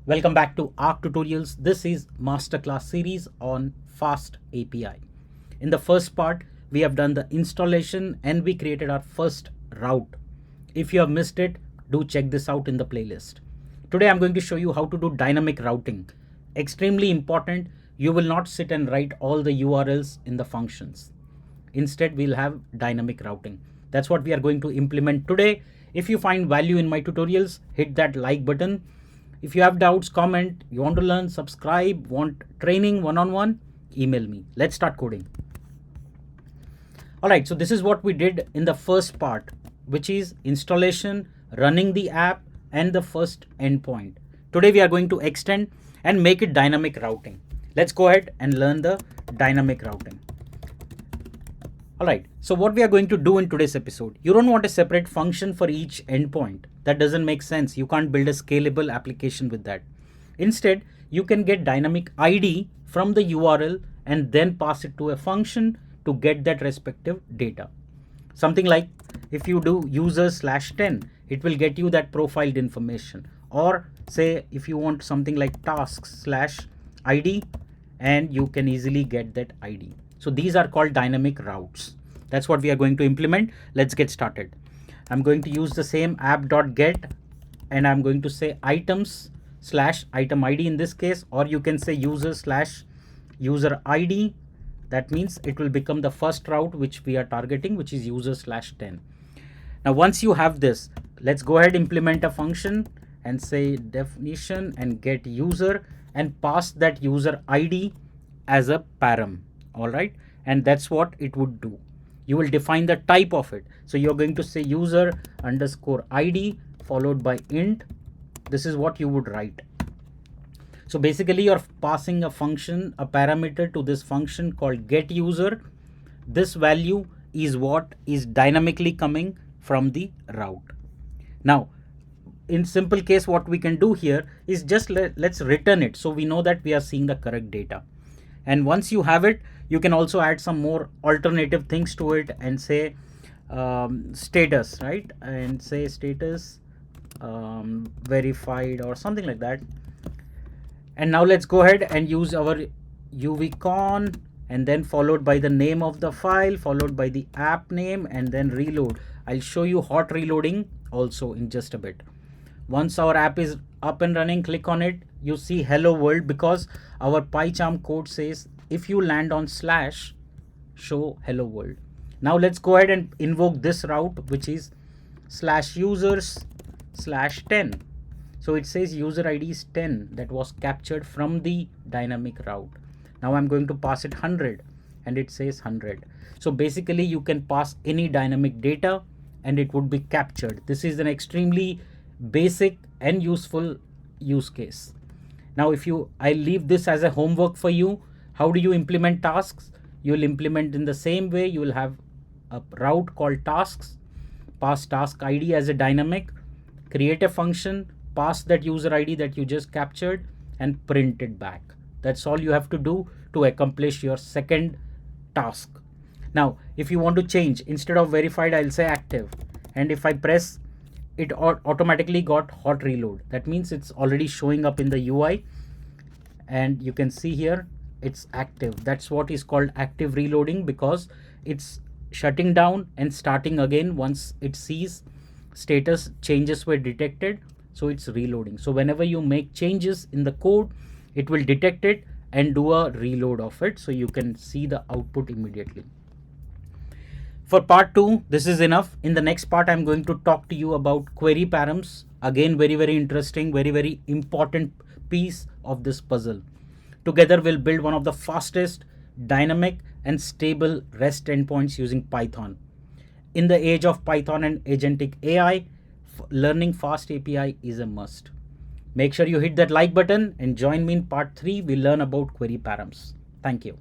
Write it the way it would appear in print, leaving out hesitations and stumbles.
Welcome back to Arc Tutorials. This is Masterclass series on FastAPI. In the first part, we have done the installation and we created our first route. If you have missed it, do check this out in the playlist. Today, I'm going to show you how to do dynamic routing. Extremely important, you will not sit and write all the URLs in the functions. Instead, we'll have dynamic routing. That's what we are going to implement today. If you find value in my tutorials, hit that like button. If you have doubts, comment, you want to learn, subscribe, want training one-on-one, email me. Let's start coding. All right, so this is what we did in the first part, which is installation, running the app, and the first endpoint. Today we are going to extend and make it dynamic routing. Let's go ahead and learn the dynamic routing. All right, so what we are going to do in today's episode, you don't want a separate function for each endpoint. That doesn't make sense. You can't build a scalable application with that. Instead, you can get dynamic ID from the URL and then pass it to a function to get that respective data. Something like if you do user/10, it will get you that profiled information. Or say if you want something like tasks/ID, and you can easily get that ID. So these are called dynamic routes. That's what we are going to implement. Let's get started. I'm going to use the same app.get and I'm going to say items/item ID in this case, or you can say user/user ID. That means it will become the first route which we are targeting, which is user/10. Now, once you have this, let's go ahead, implement a function and say definition and get user and pass that user ID as a param. All right. And that's what it would do. You will define the type of it. So you're going to say user_ID followed by int. This is what you would write. So basically you're passing a function, a parameter to this function called getUser. This value is what is dynamically coming from the route. Now, in simple case, what we can do here is just let's return it so we know that we are seeing the correct data. And once you have it, you can also add some more alternative things to it and say status, right? And say status verified or something like that. And now let's go ahead and use our uvcon and then followed by the name of the file, followed by the app name, and then reload. I'll show you hot reloading also in just a bit. Once our app is up and running, click on it. You see hello world because our PyCharm code says if you land on slash, show hello world. Now let's go ahead and invoke this route, which is /users/10. So it says user ID is 10 that was captured from the dynamic route. Now I'm going to pass it 100 and it says 100. So basically you can pass any dynamic data and it would be captured. This is an extremely basic and useful use case. Now I leave this as a homework for you. How do you implement tasks? You'll implement in the same way. You will have a route called tasks, pass task ID as a dynamic, create a function, pass that user ID that you just captured and print it back. That's all you have to do to accomplish your second task. Now, if you want to change, instead of verified, I'll say active. And if I press, it automatically got hot reload. That means it's already showing up in the UI. And you can see here, it's active. That's what is called active reloading because it's shutting down and starting again once it sees status changes were detected. So it's reloading. So whenever you make changes in the code, it will detect it and do a reload of it. So you can see the output immediately. For part 2, this is enough. In the next part, I'm going to talk to you about query params. Again, very, very interesting, very, very important piece of this puzzle. Together, we'll build one of the fastest, dynamic, and stable REST endpoints using Python. In the age of Python and agentic AI, learning FastAPI is a must. Make sure you hit that like button and join me in part 3. We learn about query params. Thank you.